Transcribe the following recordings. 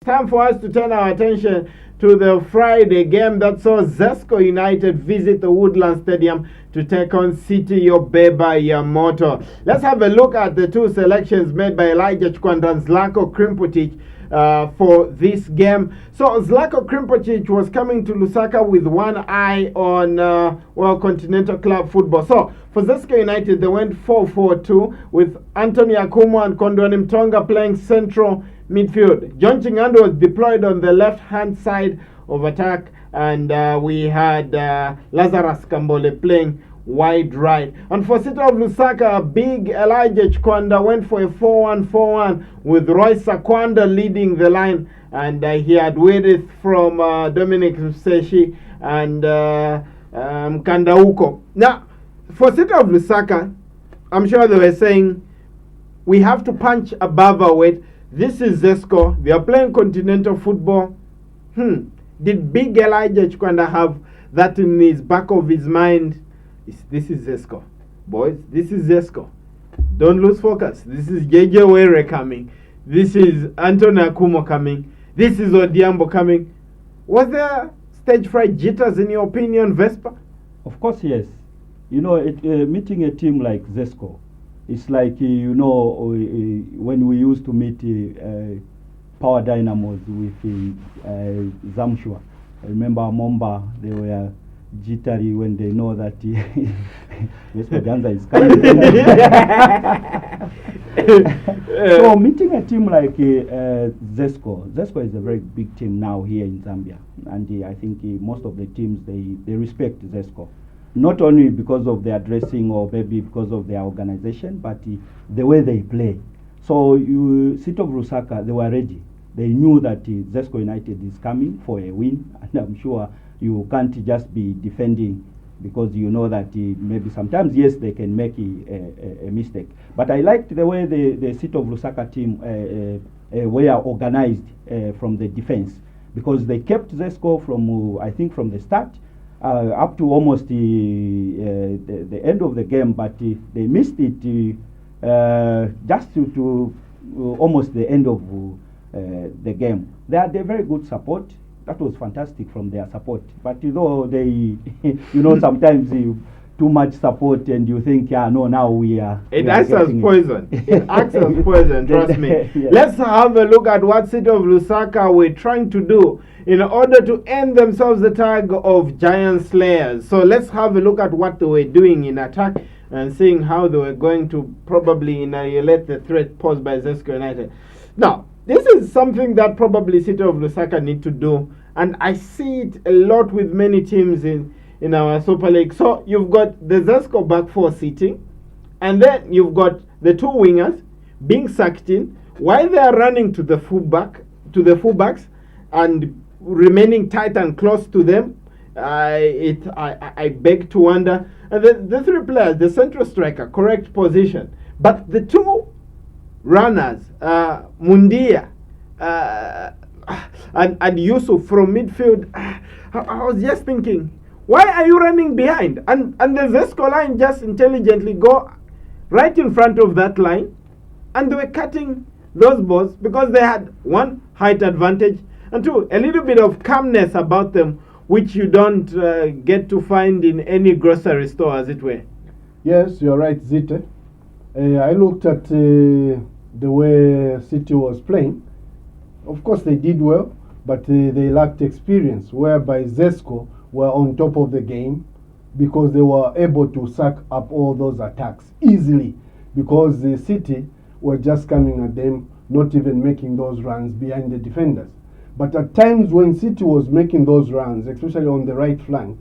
Time for us to turn our attention to the Friday game that saw Zesco United visit the Woodland Stadium to take on City of Beba Yamoto. Let's have a look at the two selections made by Elijah Chkwanda and Zlatko Krimpotic for this game. So Zlatko Krimpotic was coming to Lusaka with one eye on Continental Club football. So for Zesco United, they went 4-4-2 with Anthony Akumo and Kondwani Mtonga playing central midfield. John Chingando was deployed on the left-hand side of attack, and we had Lazarus Kambole playing wide right. And for City of Lusaka, big Elijah Chkwanda went for a 4-1-4-1 with Roy Sakwanda leading the line, and he had Wirith from Dominic Mseshi and Mkandauko. Now, for City of Lusaka, I'm sure they were saying, we have to punch above our weight. This is Zesco. They are playing continental football. Did big Elijah Chkwanda have that in his back of his mind? This is Zesco. Boys, this is Zesco. Don't lose focus. This is JJ Were coming. This is Anthony Akumo coming. This is Odiambo coming. Was there stage fright jitters in your opinion, Vespa? Of course, yes. You know, meeting a team like Zesco, it's like, when we used to meet Power Dynamos with Zamshua. I remember Momba, they were jittery when they know that Vespa Danza is coming. So meeting a team like Zesco is a very big team now here in Zambia. And I think most of the teams, they respect Zesco. Not only because of their dressing or maybe because of their organization, but the way they play. So City of Lusaka, they were ready. They knew that Zesco United is coming for a win, and I'm sure you can't just be defending because you know that maybe sometimes, yes, they can make a mistake. But I liked the way the City of Lusaka team were organized from the defense, because they kept Zesco from, I think, from the start up to almost the end of the game, but they missed it just to almost the end of the game. They had a very good support. That was fantastic from their support. But they, sometimes too much support and you think, no, now we are. It acts as poison. It acts as poison, trust me. Yes. Let's have a look at what City of Lusaka were trying to do in order to end themselves the tag of giant slayers. So let's have a look at what they were doing in attack and seeing how they were going to probably annihilate the threat posed by Zesco United. Now, this is something that probably City of Lusaka need to do, and I see it a lot with many teams in our Super League. So you've got the Zesco back four sitting, and then you've got the two wingers being sucked in while they are running to the fullbacks and remaining tight and close to them. I beg to wonder. And the three players, the central striker, correct position, but the two runners, Mundia and Yusuf from midfield. I was just thinking, why are you running behind? And the Zesco line just intelligently go right in front of that line, and they were cutting those balls because they had, one, height advantage, and two, a little bit of calmness about them, which you don't get to find in any grocery store, as it were. Yes, you're right, Zite. I looked at the way City was playing. Of course, they did well, but they lacked experience, whereby Zesco were on top of the game because they were able to suck up all those attacks easily, because the City were just coming at them, not even making those runs behind the defenders. But at times when City was making those runs, especially on the right flank,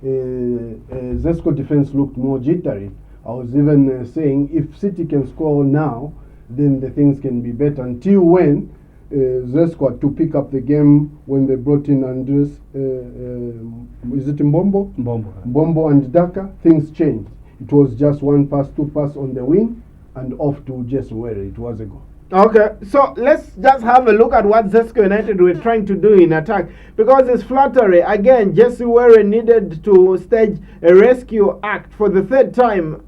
Zesco defense looked more jittery. I was even saying, if City can score now, then the things can be better. Until when Zesco had to pick up the game when they brought in Andres, is it Mbombo? Mbombo and Daka, things changed. It was just one pass, two pass on the wing, and off to Jesse Were. It was a goal. Okay, so let's just have a look at what Zesco United were trying to do in attack, because it's flattery. Again, Jesse Were needed to stage a rescue act for the third time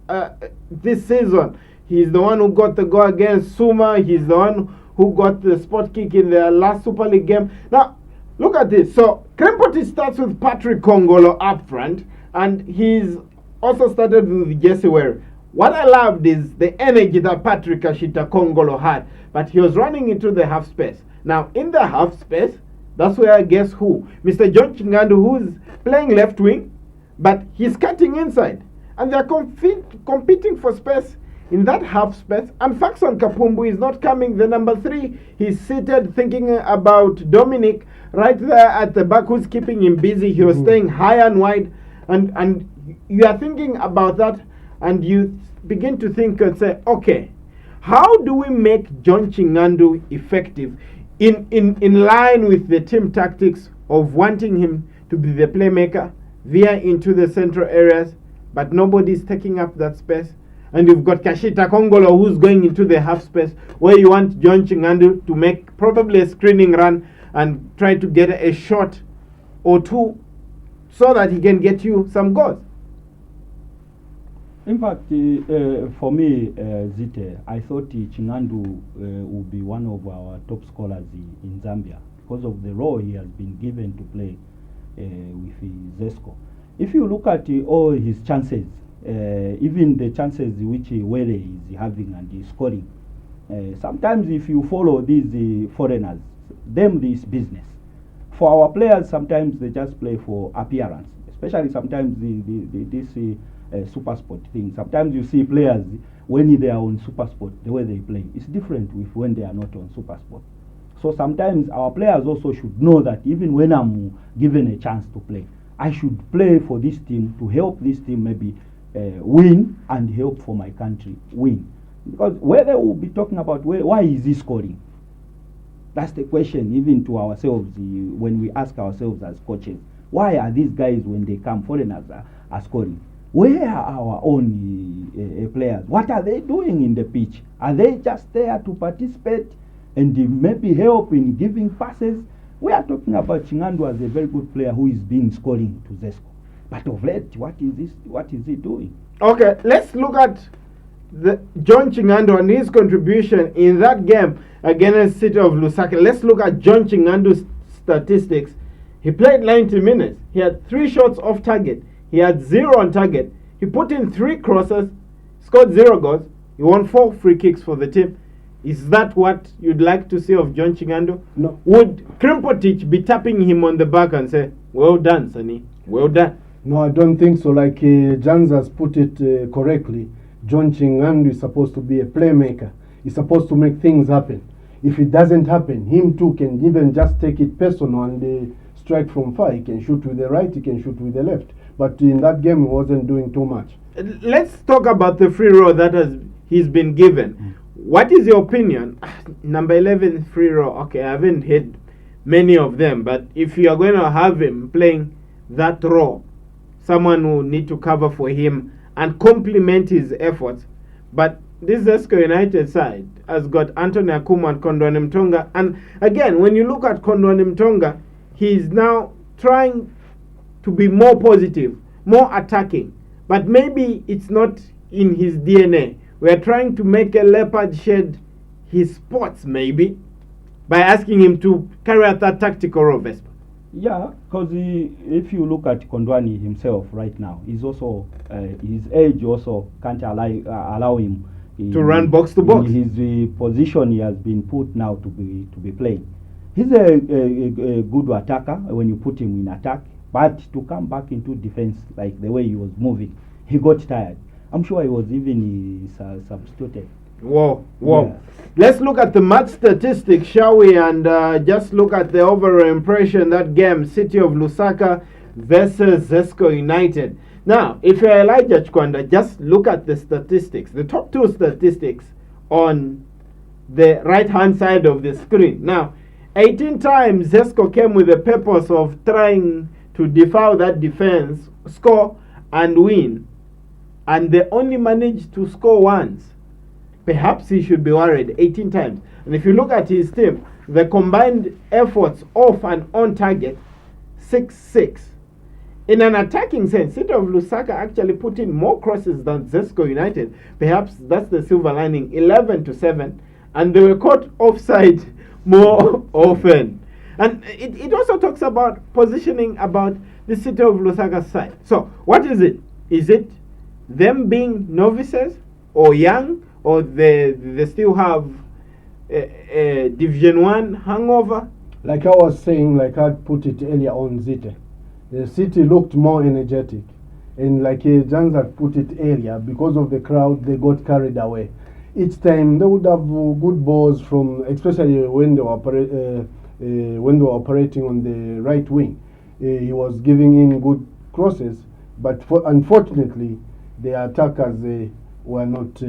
this season. He's the one who got the goal against Suma. He's the one who got the spot kick in their last Super League game. Now, look at this. So, Krempoti starts with Patrick Kongolo up front, and he's also started with Jesse Were. What I loved is the energy that Patrick Ashita Kongolo had, but he was running into the half space. Now, in the half space, that's where I guess who? Mr. John Chingandu, who's playing left wing, but he's cutting inside. And they're competing for space in that half space. And Faxon Kapumbu is not coming. The number 3, he's seated thinking about Dominic right there at the back, who's keeping him busy. He was staying high and wide. And you are thinking about that, and you begin to think and say, okay, how do we make John Chingandu effective in line with the team tactics of wanting him to be the playmaker, veer into the central areas, but nobody's taking up that space? And you've got Kashita Kongolo, who's going into the half space, where you want John Chingandu to make probably a screening run and try to get a shot or two so that he can get you some goals. In fact, for me, Zite, I thought Chingandu would be one of our top scorers in Zambia because of the role he has been given to play with Zesco. If you look at all his chances, even the chances which Were is having and is scoring, sometimes if you follow these foreigners, them this business. For our players, sometimes they just play for appearance, especially sometimes this super sport thing. Sometimes you see players when they are on super sport, the way they play is different with when they are not on super sport. So sometimes our players also should know that even when I'm given a chance to play, I should play for this team to help this team maybe win and help for my country win. Because where they will be talking about why is he scoring? That's the question even to ourselves when we ask ourselves as coaches. Why are these guys, when they come, foreigners are scoring? Where are our own players? What are they doing in the pitch? Are they just there to participate and maybe help in giving passes? We are talking about Chingandu as a very good player who is being scoring to Zesco. But of late, what is he doing? Okay, let's look at the John Chingandu and his contribution in that game against City of Lusaka. Let's look at John Chingandu's statistics. He played 90 minutes. He had 3 shots off target. He had 0 on target. He put in 3 crosses, scored 0 goals. He won 4 free kicks for the team. Is that what you'd like to see of John Chingandu? No. Would Krempotich be tapping him on the back and say, well done, Sonny, well done? No, I don't think so. Like Jans has put it correctly, John Chingandu is supposed to be a playmaker. He's supposed to make things happen. If it doesn't happen, him too can even just take it personal and strike from far. He can shoot with the right, he can shoot with the left. But in that game, he wasn't doing too much. Let's talk about the free roll that he's been given. What is your opinion? Number 11 free roll. Okay, I haven't heard many of them, but if you are going to have him playing that role, someone will need to cover for him and complement his efforts. But this Zesco United side has got Anthony Akumu and Kondwani Mtonga. And again, when you look at Kondwani Mtonga, he's now trying to be more positive, more attacking. But maybe it's not in his DNA. We are trying to make a leopard shed his spots, maybe, by asking him to carry out that tactical role, Vespa. Yeah, because if you look at Kondwani himself right now, he's also his age also can't allow him to run box to box. In his position he has been put now to be playing. He's a good attacker when you put him in attack, but to come back into defense like the way he was moving, he got tired. I'm sure he was even substituted. Whoa. Yeah. Let's look at the match statistics, shall we? And just look at the overall impression that game, City of Lusaka versus Zesco United. Now, if you're Elijah Chkwanda, just look at the statistics, the top 2 statistics on the right-hand side of the screen. Now, 18 times Zesco came with the purpose of trying to defy that defense, score and win. And they only managed to score once. Perhaps he should be worried. 18 times. And if you look at his team, the combined efforts off and on target, 6-6. In an attacking sense, City of Lusaka actually put in more crosses than Zesco United. Perhaps that's the silver lining, 11-7. and they were caught offside more often. And it also talks about positioning about the city of Lusaka's side. So what is it? Is it them being novices or young, or they still have a Division 1 hangover? Like I was saying, like I put it earlier on, Zite, the city looked more energetic. And like Jans had put it earlier, because of the crowd, they got carried away. Each time they would have good balls from, especially when they were operating on the right wing. He was giving in good crosses, but unfortunately, the attackers were not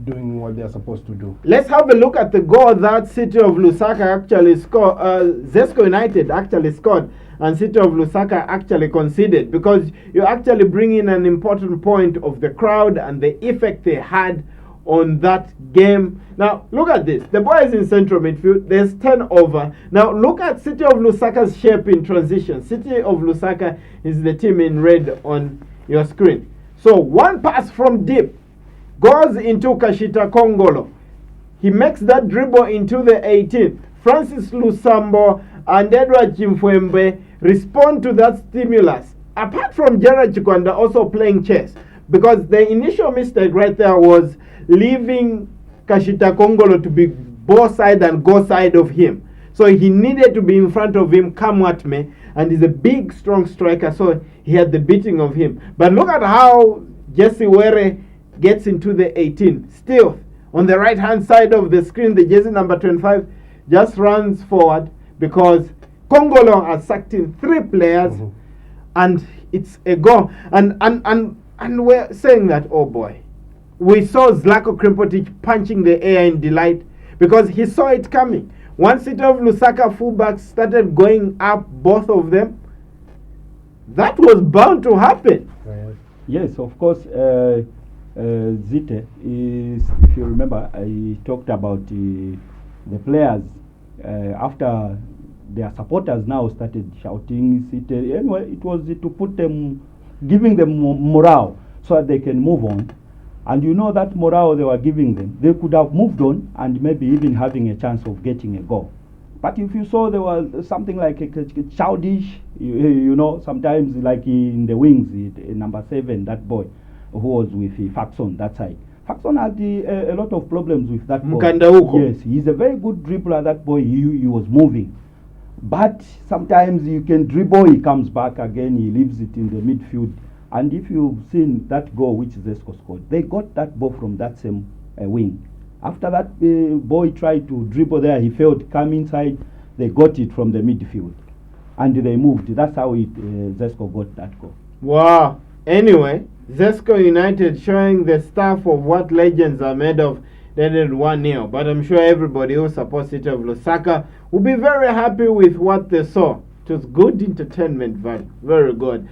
doing what they are supposed to do. Let's have a look at the goal that City of Lusaka actually scored. Zesco United actually scored, and City of Lusaka actually conceded, because you actually bring in an important point of the crowd and the effect they had on that game. Now look at this. The boys in central midfield, there's 10 over. Now look at City of Lusaka's shape in transition. City of Lusaka is the team in red on your screen. So one pass from deep goes into Kashita Kongolo. He makes that dribble into the 18th. Francis Lusambo and Edward Chimfwembe respond to that stimulus. Apart from Gerard Chikwanda also playing chess, because the initial mistake right there was leaving Kashita Kongolo to be both side and go side of him. So he needed to be in front of him, come at me, and he's a big, strong striker, so he had the beating of him. But look at how Jesse Were gets into the 18. Still, on the right-hand side of the screen, the jersey number 25 just runs forward, because Kongolo has sucked in 3 players, and it's a goal. And we're saying that, oh boy, we saw Zlatko Krimpotic punching the air in delight, because he saw it coming. Once City of Lusaka fullbacks started going up, both of them, that was bound to happen. Yes, of course. Zite is, if you remember, I talked about the players after their supporters now started shouting Zite. Anyway, it was to put them, giving them morale so that they can move on. And you know that morale they were giving them, they could have moved on and maybe even having a chance of getting a goal. But if you saw there was something like a childish, you know, sometimes like in the wings, number 7, that boy who was with Faxon that side. Faxon had a lot of problems with that boy. Yes, he's a very good dribbler, that boy. He was moving. But sometimes you can dribble, he comes back again, he leaves it in the midfield. And if you've seen that goal which Zesco scored, they got that ball from that same wing. After that boy tried to dribble there, he failed, come inside, they got it from the midfield. And they moved. That's how Zesco got that goal. Wow. Anyway, Zesco United showing the stuff of what legends are made of. They did 1-0. But I'm sure everybody who supports City of Lusaka will be very happy with what they saw. It was good entertainment value. Very good.